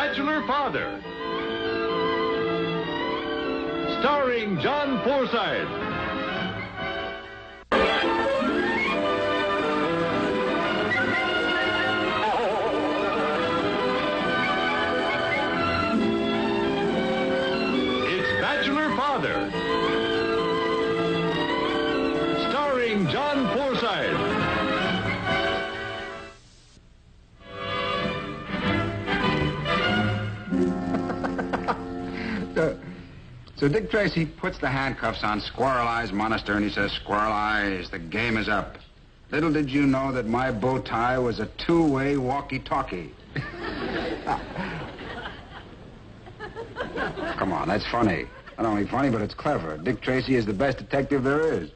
Bachelor Father. Starring John Forsythe. It's Bachelor Father. Starring John Forsythe. So Dick Tracy puts the handcuffs on Squirrel Eyes Monaster and he says, "Squirrel Eyes, the game is up. Little did you know that my bow tie was a two-way walkie-talkie." Come on, that's funny. Not only funny, but it's clever. Dick Tracy is the best detective there is.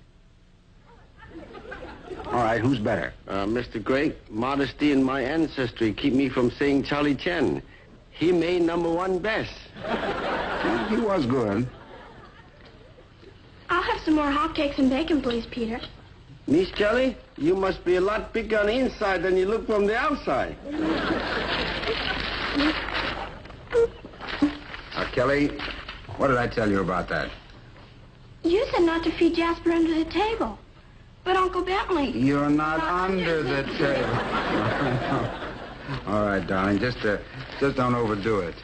All right, who's better? Mr. Gray, modesty and my ancestry keep me from saying Charlie Chen. He made #1 best. Well, he was good. I'll have some more hotcakes and bacon, please, Peter. Miss Kelly, you must be a lot bigger on the inside than you look from the outside. Kelly, what did I tell you about that? You said not to feed Jasper under the table. But Uncle Bentley... You're not under the table. All right, darling, just don't overdo it.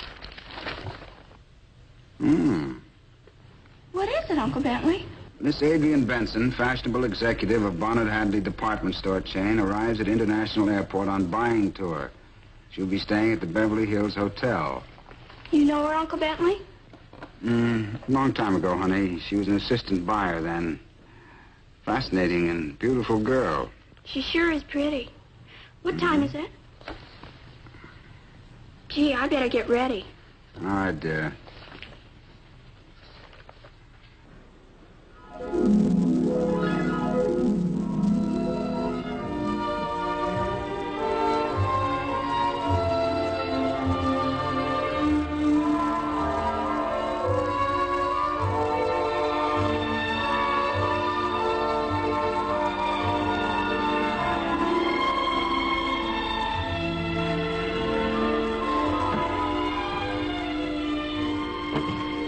What is it, Uncle Bentley? Miss Adrian Benson, fashionable executive of Bonnet Hadley department store chain, arrives at International Airport on buying tour. She'll be staying at the Beverly Hills Hotel. You know her, Uncle Bentley? Long time ago, honey. She was an assistant buyer then. Fascinating and beautiful girl. She sure is pretty. What time is it? Gee, I better get ready. All right, dear.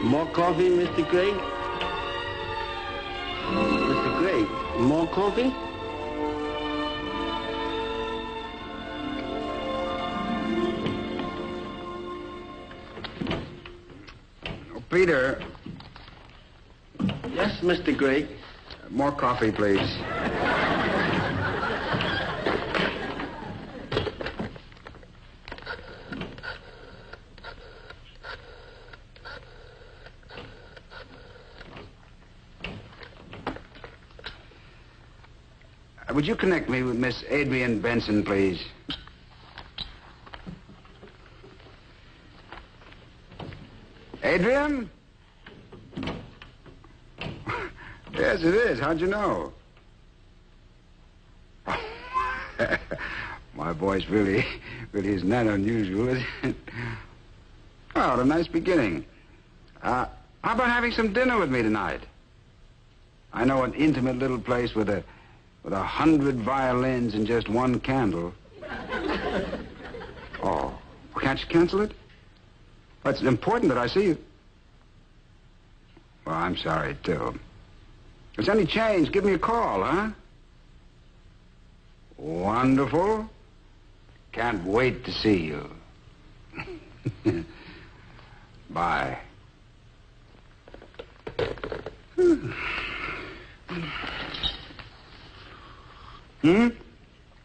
More coffee, Mr. Gray? Mr. Gray, more coffee? Oh, Peter. Yes, Mr. Gray. More coffee, please. Would you connect me with Miss Adrian Benson, please? Adrian? Yes, it is. How'd you know? My voice really isn't that unusual, is it? Well, what a nice beginning. How about having some dinner with me tonight? I know an intimate little place with 100 violins and just one candle. Oh, can't you cancel it? Well, it's important that I see you. Well, I'm sorry, too. If there's any change, give me a call, huh? Wonderful. Can't wait to see you. Bye.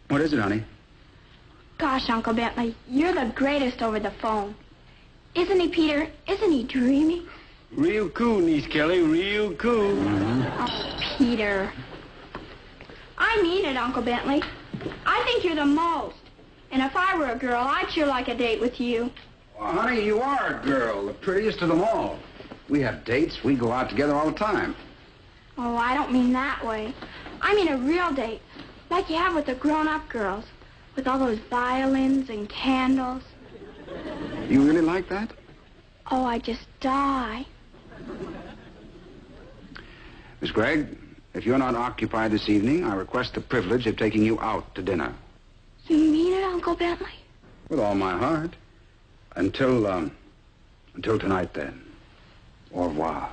What is it, honey? Gosh, Uncle Bentley, you're the greatest over the phone. Isn't he, Peter? Isn't he dreamy? Real cool, Niece Kelly, real cool. Oh, Peter. I mean it, Uncle Bentley. I think you're the most. And if I were a girl, I'd sure like a date with you. Well, honey, you are a girl, the prettiest of them all. We have dates. We go out together all the time. Oh, I don't mean that way. I mean a real date, like you have with the grown-up girls, with all those violins and candles. You really like that? Oh, I just die. Miss Gregg, if you're not occupied this evening, I request the privilege of taking you out to dinner. You mean it, Uncle Bentley? With all my heart. Until tonight, then. Au revoir.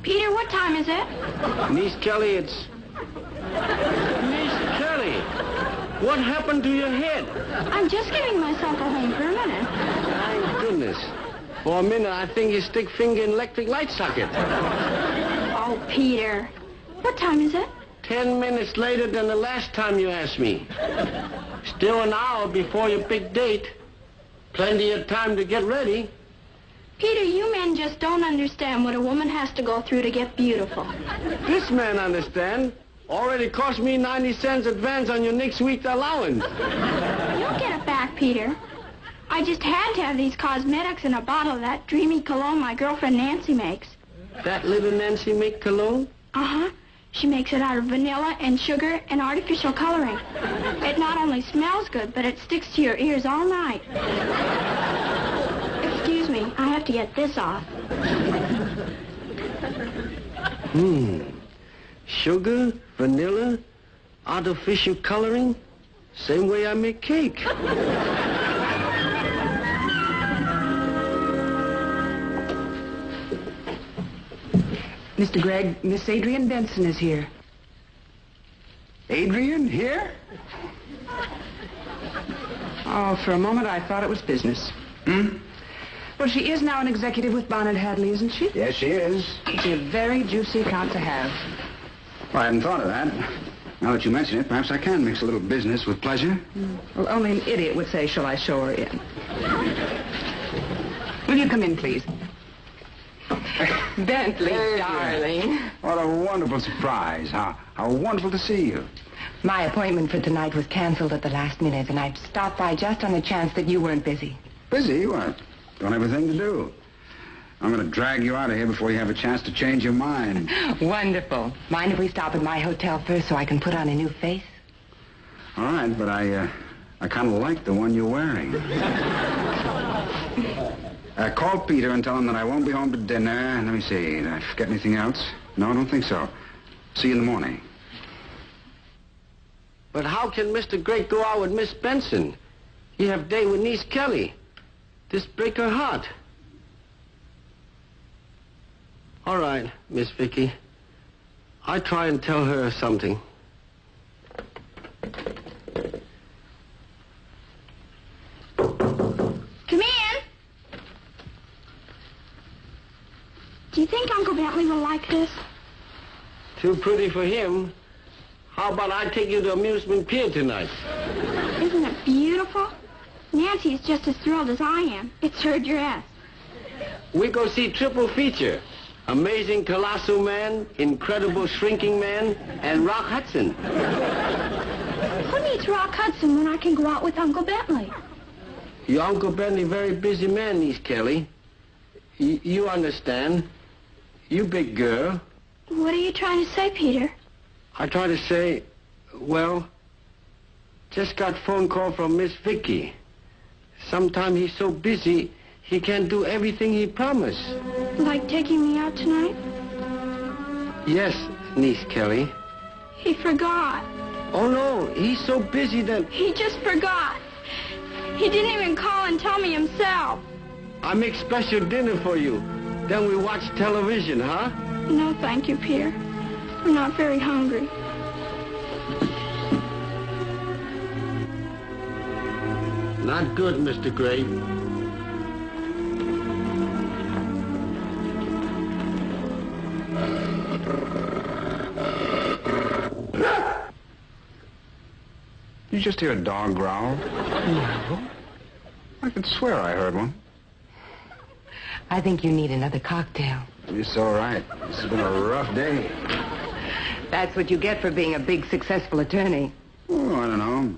Peter, what time is it? Niece Kelly, it's... Niece Kelly, what happened to your head? I'm just giving myself a home permanent. My goodness. For a minute, I think you stick finger in electric light socket. Oh, Peter. What time is it? 10 minutes later than the last time you asked me. Still an hour before your big date. Plenty of time to get ready. Peter, you men just don't understand what a woman has to go through to get beautiful. This man understand. Already cost me 90 cents advance on your next week's allowance. You'll get it back, Peter. I just had to have these cosmetics in a bottle of that dreamy cologne my girlfriend Nancy makes. That little Nancy make cologne? Uh-huh. She makes it out of vanilla and sugar and artificial coloring. It not only smells good, but it sticks to your ears all night. Excuse me, I have to get this off. Sugar, vanilla, artificial coloring. Same way I make cake. Mr. Gregg, Miss Adrian Benson is here. Adrian, here? Oh, for a moment I thought it was business. Well, she is now an executive with Bonnet Hadley, isn't she? Yes, she is. It'd be a very juicy account to have. Well, I hadn't thought of that. Now that you mention it, perhaps I can mix a little business with pleasure. Well, only an idiot would say, shall I show her in? Will you come in, please? Bentley, darling. What a wonderful surprise. How wonderful to see you. My appointment for tonight was canceled at the last minute, and I stopped by just on the chance that you weren't busy. Busy? What? Don't have a thing to do. I'm going to drag you out of here before you have a chance to change your mind. Wonderful. Mind if we stop at my hotel first so I can put on a new face? All right, but I kind of like the one you're wearing. Call Peter and tell him that I won't be home to dinner. Let me see. Did I forget anything else? No, I don't think so. See you in the morning. But how can Mr. Gregg go out with Miss Benson? He have date with niece Kelly. This break her heart. All right, Miss Vicky. I try and tell her something. Come in. Do you think Uncle Bentley will like this? Too pretty for him. How about I take you to Amusement Pier tonight? Isn't it beautiful? Nancy is just as thrilled as I am. It's her dress. We go see triple feature. Amazing Colossal Man, Incredible Shrinking Man, and Rock Hudson. Who needs Rock Hudson when I can go out with Uncle Bentley? Your Uncle Bentley very busy man, niece Kelly. You understand. You big girl. What are you trying to say, Peter? I try to say, well, just got phone call from Miss Vicky. Sometime he's so busy, he can't do everything he promised. Like taking me out tonight? Yes, niece Kelly. He forgot. Oh, no, he's so busy that... He just forgot. He didn't even call and tell me himself. I make special dinner for you. Then we watch television, huh? No, thank you, Peter. I'm not very hungry. Not good, Mr. Gregg. Did you just hear a dog growl? No. I could swear I heard one. I think you need another cocktail. You're so right. This has been a rough day. That's what you get for being a big, successful attorney. Oh, I don't know.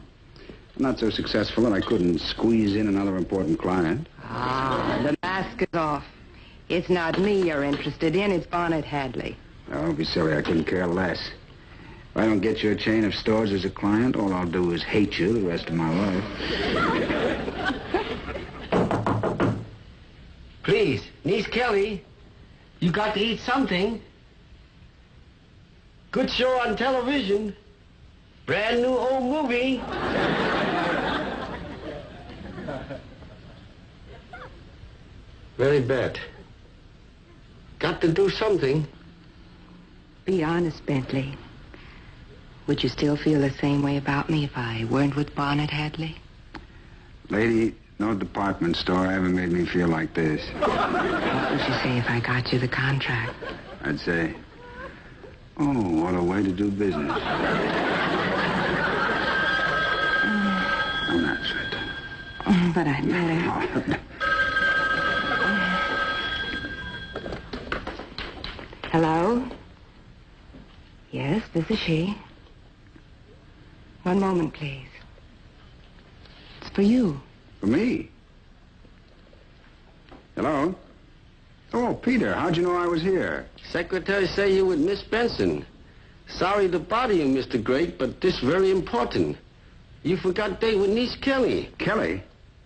I'm not so successful that I couldn't squeeze in another important client. Ah, the mask is off. It's not me you're interested in, it's Bonnet Hadley. Oh, don't be silly. I couldn't care less. If I don't get your chain of stores as a client, all I'll do is hate you the rest of my life. Please. Niece Kelly, you got to eat something. Good show on television. Brand new old movie. Very bad. Got to do something. Be honest, Bentley. Would you still feel the same way about me if I weren't with Bonnet Hadley? Lady, no department store ever made me feel like this. What would you say if I got you the contract? I'd say, oh, what a way to do business. I'm not sure. But I better. Hello? Yes, this is she. One moment, please. It's for you. For me? Hello? Oh, Peter, how'd you know I was here? Secretary say you with Miss Benson. Sorry to bother you, Mr. Great, but this very important. You forgot date with niece Kelly. Kelly?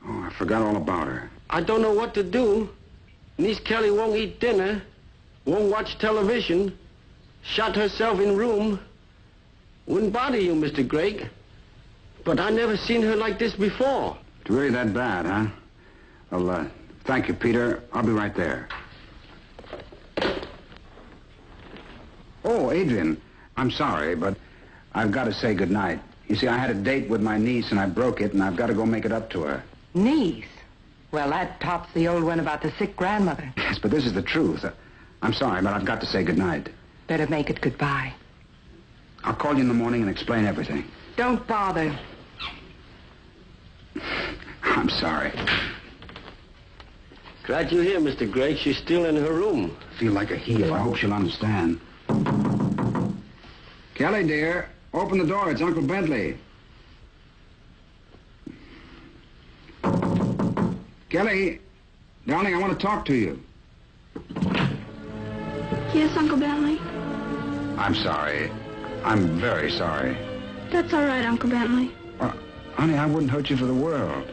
Oh, I forgot all about her. I don't know what to do. Niece Kelly won't eat dinner, won't watch television, shut herself in room. Wouldn't bother you, Mr. Great. But I never seen her like this before. It's really that bad, huh? Well, thank you, Peter. I'll be right there. Oh, Adrian, I'm sorry, but I've got to say goodnight. You see, I had a date with my niece, and I broke it, and I've got to go make it up to her. Niece? Well, that tops the old one about the sick grandmother. Yes, but this is the truth. I'm sorry, but I've got to say goodnight. Better make it goodbye. I'll call you in the morning and explain everything. Don't bother. I'm sorry. Glad you're here, Mr. Gregg. She's still in her room. I feel like a heel. I hope she'll understand. Kelly, dear, open the door. It's Uncle Bentley. Kelly, darling, I want to talk to you. Yes, Uncle Bentley? I'm sorry. I'm very sorry. That's all right, Uncle Bentley. Well, honey, I wouldn't hurt you for the world.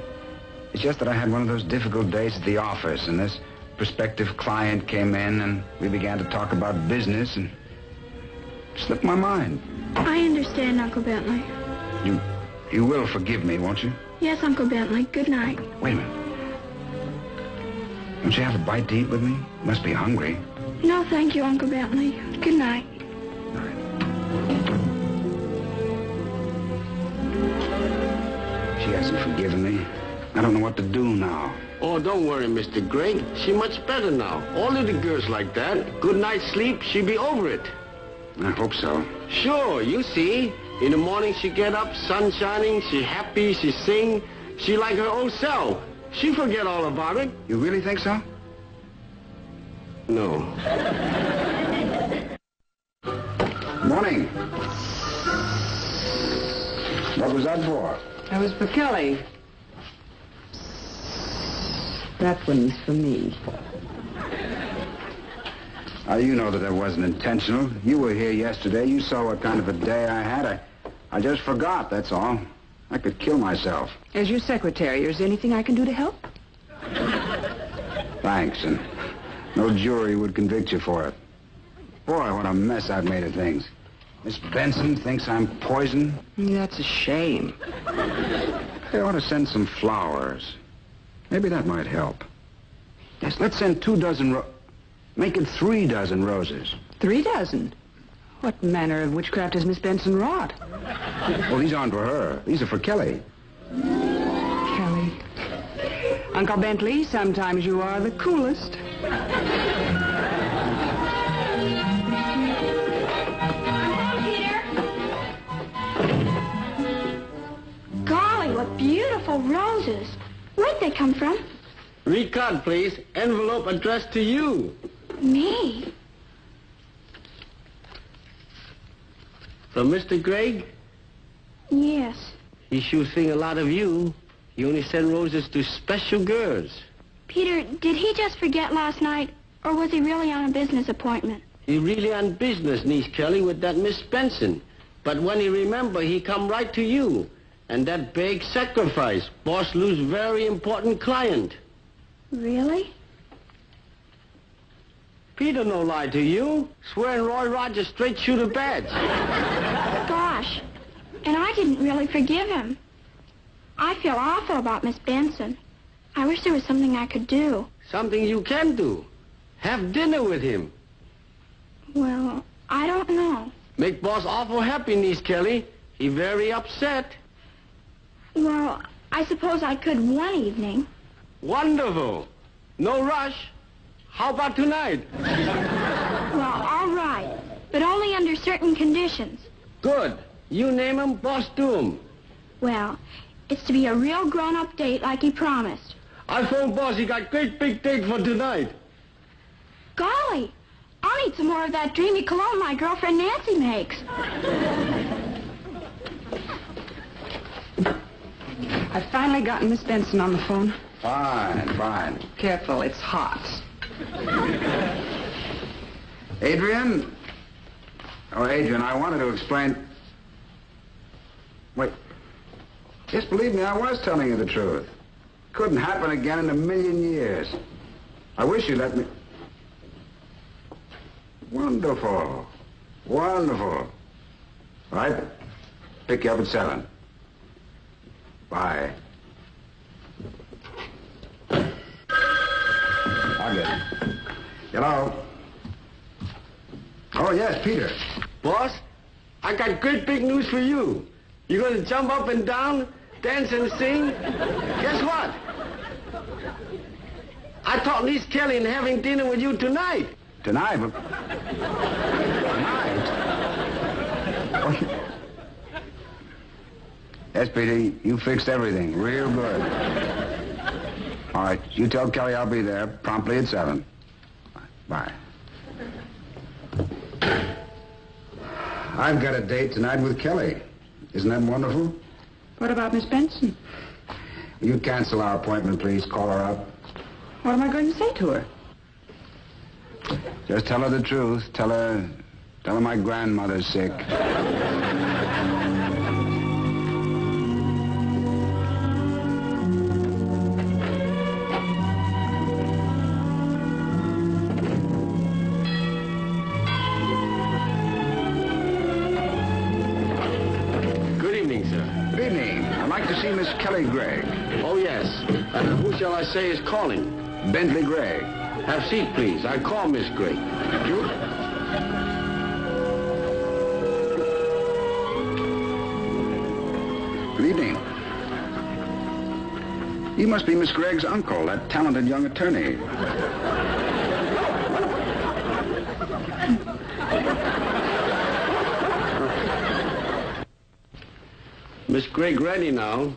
It's just that I had one of those difficult days at the office, and this prospective client came in, and we began to talk about business, and it slipped my mind. I understand, Uncle Bentley. You will forgive me, won't you? Yes, Uncle Bentley. Good night. Wait a minute. Won't you have a bite to eat with me? You must be hungry. No, thank you, Uncle Bentley. Good night. She hasn't forgiven me. I don't know what to do now. Oh, don't worry, Mr. Gregg. She much better now. All little girls like that. Good night's sleep, she be over it. I hope so. Sure, you see. In the morning she get up, sun shining, she happy, she sing. She like her old self. She forget all about it. You really think so? No. Morning. What was that for? That was for Kelly. That one's for me. You know that wasn't intentional. You were here yesterday. You saw what kind of a day I had. I just forgot, that's all. I could kill myself. As your secretary, is there anything I can do to help? Thanks, and no jury would convict you for it. Boy, what a mess I've made of things. Miss Benson thinks I'm poison. That's a shame. They ought to send some flowers. Maybe that might help. Yes, let's send 2 dozen make it 3 dozen roses. 3 dozen? What manner of witchcraft has Miss Benson wrought? Oh, these aren't for her. These are for Kelly. Kelly. Uncle Bentley, sometimes you are the coolest. Golly, what beautiful roses. Where'd they come from? Read card, please. Envelope addressed to you. Me? From Mr. Gregg? Yes. He sure think a lot of you. He only send roses to special girls. Peter, did he just forget last night, or was he really on a business appointment? He really on business, niece Kelly, with that Miss Benson. But when he remember, he come right to you. And that big sacrifice. Boss lose very important client. Really? Peter no lie to you. Swearing Roy Rogers straight shooter badge. Gosh, and I didn't really forgive him. I feel awful about Miss Benson. I wish there was something I could do. Something you can do. Have dinner with him. Well, I don't know. Make boss awful happy, niece Kelly. He very upset. Well, I suppose I could one evening. Wonderful. No rush. How about tonight? Well, all right, but only under certain conditions. Good. You name 'em, boss do 'em. Well, it's to be a real grown-up date like he promised. I phoned boss. He got great big date for tonight. Golly, I'll need some more of that dreamy cologne my girlfriend Nancy makes. I've finally gotten Miss Benson on the phone. Fine. Careful, it's hot. Adrian? Oh, Adrian, I wanted to explain... Wait. Just believe me, I was telling you the truth. Couldn't happen again in a million years. I wish you'd let me... Wonderful. All right. Pick you up at 7. Bye. I'll get it. Hello? Oh, yes, Peter. Boss, I got great big news for you. You're going to jump up and down, dance and sing. Guess what? I taught niece Kelly in having dinner with you tonight. Tonight? Tonight? Yes, Peter, you fixed everything real good. All right, you tell Kelly I'll be there promptly at 7. Bye. I've got a date tonight with Kelly. Isn't that wonderful? What about Miss Benson? Will you cancel our appointment, please? Call her up. What am I going to say to her? Just tell her the truth. Tell her my grandmother's sick. Good evening, sir. Good evening. I'd like to see Miss Kelly Gregg. Oh, yes. Who shall I say is calling? Bentley Gregg. Have seat, please. I call Miss Gray. Thank you. Good evening. You must be Miss Gregg's uncle, that talented young attorney. Miss Gregg ready now.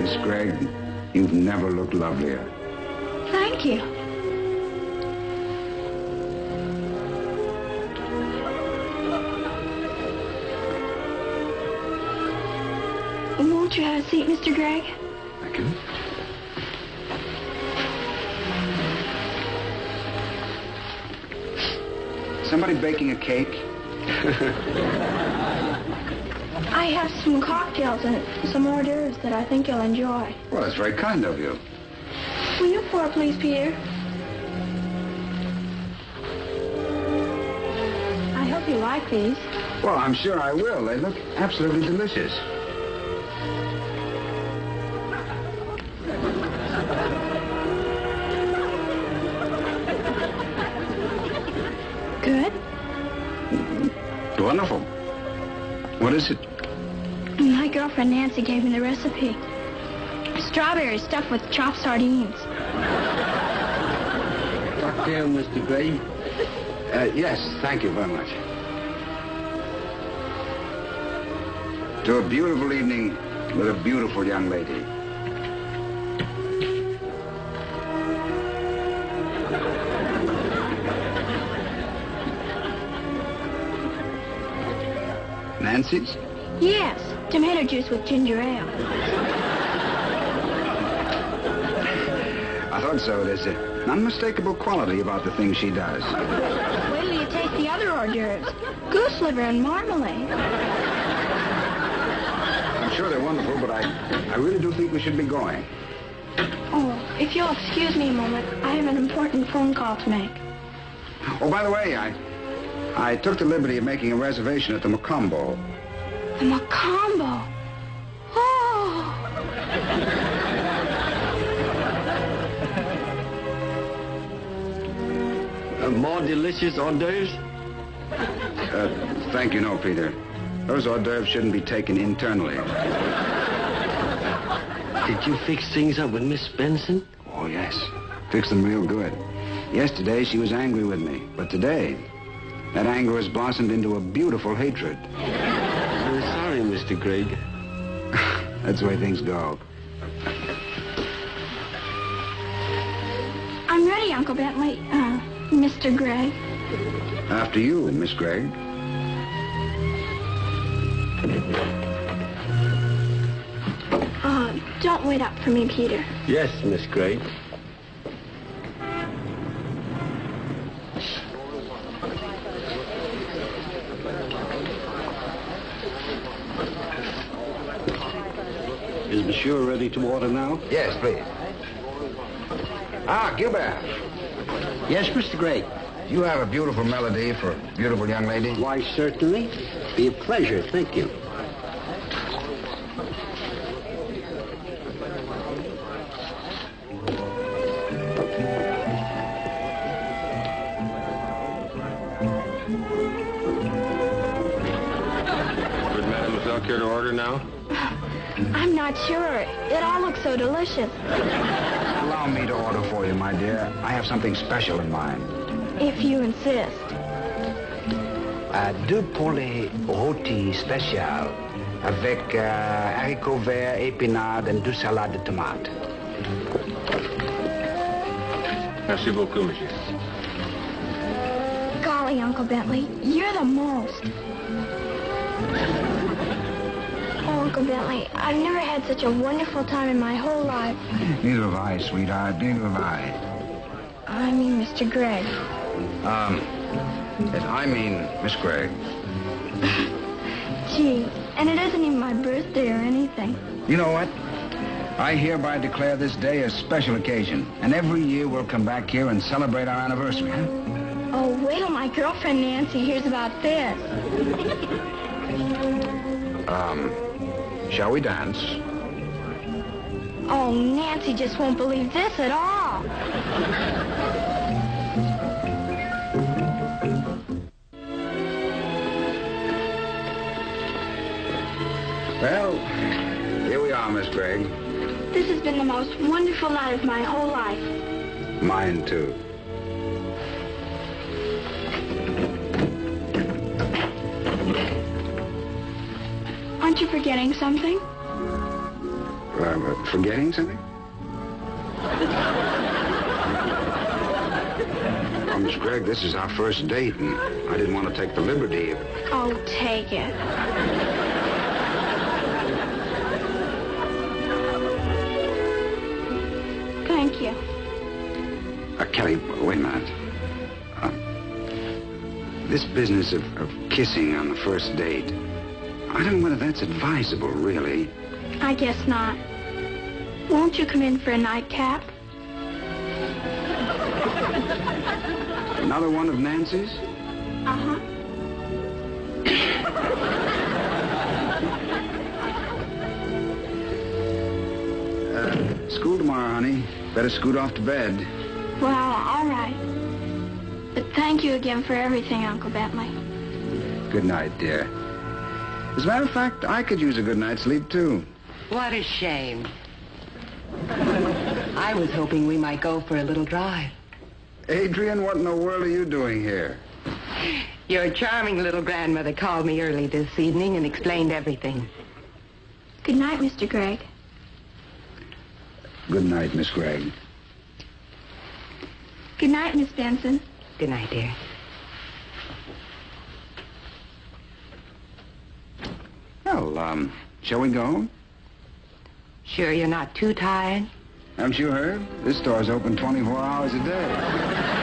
Miss Gregg, you've never looked lovelier. Thank you. Won't you have a seat, Mr. Gregg? Thank you. Somebody baking a cake? I have some cocktails and some hors d'oeuvres that I think you'll enjoy. Well, that's very kind of you. Will you pour, please, Peter? I hope you like these. Well, I'm sure I will. They look absolutely delicious. Good? Wonderful. What is it? My girlfriend Nancy gave me the recipe. Strawberries stuffed with chopped sardines. Cocktail, Mr. Gray. Yes, thank you very much. To a beautiful evening with a beautiful young lady. Nancy's? Yes, tomato juice with ginger ale. I thought so. There's an unmistakable quality about the things she does. Wait till you taste the other hors d'oeuvres. Goose liver and marmalade. I'm sure they're wonderful, but I really do think we should be going. Oh, If you'll excuse me a moment, I have an important phone call to make. Oh, by the way, I took the liberty of making a reservation at the Macombo. The Macombo. Oh. More delicious hors d'oeuvres? Thank you, no, Peter. Those hors d'oeuvres shouldn't be taken internally. Did you fix things up with Miss Benson? Oh, yes. Fixed them real good. Yesterday, she was angry with me. But today, that anger has blossomed into a beautiful hatred. I'm sorry, Mr. Gregg. That's the way things go. I'm ready, Uncle Bentley. Mr. Gregg. After you, Miss Gregg. Don't wait up for me, Peter. Yes, Miss Gregg. Is Monsieur ready to order now? Yes, please. Ah, Gilbert. Yes, Mr. Gregg. Do you have a beautiful melody for a beautiful young lady? Why, certainly. Be a pleasure, thank you. Would Mademoiselle care to order now? I'm not sure. It all looks so delicious. Allow me to order for you, my dear. I have something special in mind. If you insist. Deux poulets rôtis spécial avec haricots verts, épinards, and 2 salades de tomates. Merci beaucoup, monsieur. Golly, Uncle Bentley, you're the most. Oh, Uncle Bentley, I've never had such a wonderful time in my whole life. Neither have I, sweetheart. Neither have I. I mean, Mr. Gregg. Yes, I mean, Miss Gregg. Gee, and it isn't even my birthday or anything. You know what? I hereby declare this day a special occasion. And every year we'll come back here and celebrate our anniversary, huh? Oh, wait till my girlfriend Nancy hears about this. Shall we dance? Oh, Nancy just won't believe this at all. Well, here we are, Miss Gregg. This has been the most wonderful night of my whole life. Mine, too. Aren't you forgetting something? Forgetting something? Oh, Miss Gregg, this is our first date, and I didn't want to take the liberty of... Oh, take it. Thank you. Kelly, wait a minute. This business of kissing on the first date, I don't know whether that's advisable, really. I guess not. Won't you come in for a nightcap? Another one of Nancy's? Uh-huh. School tomorrow, honey. Better scoot off to bed. Well, all right. But thank you again for everything, Uncle Bentley. Good night, dear. As a matter of fact, I could use a good night's sleep, too. What a shame. I was hoping we might go for a little drive. Adrian, what in the world are you doing here? Your charming little grandmother called me early this evening and explained everything. Good night, Mr. Gregg. Good night, Miss Gregg. Good night, Miss Benson. Good night, dear. Well, shall we go? Sure you're not too tired? Haven't you heard? This store's open 24 hours a day.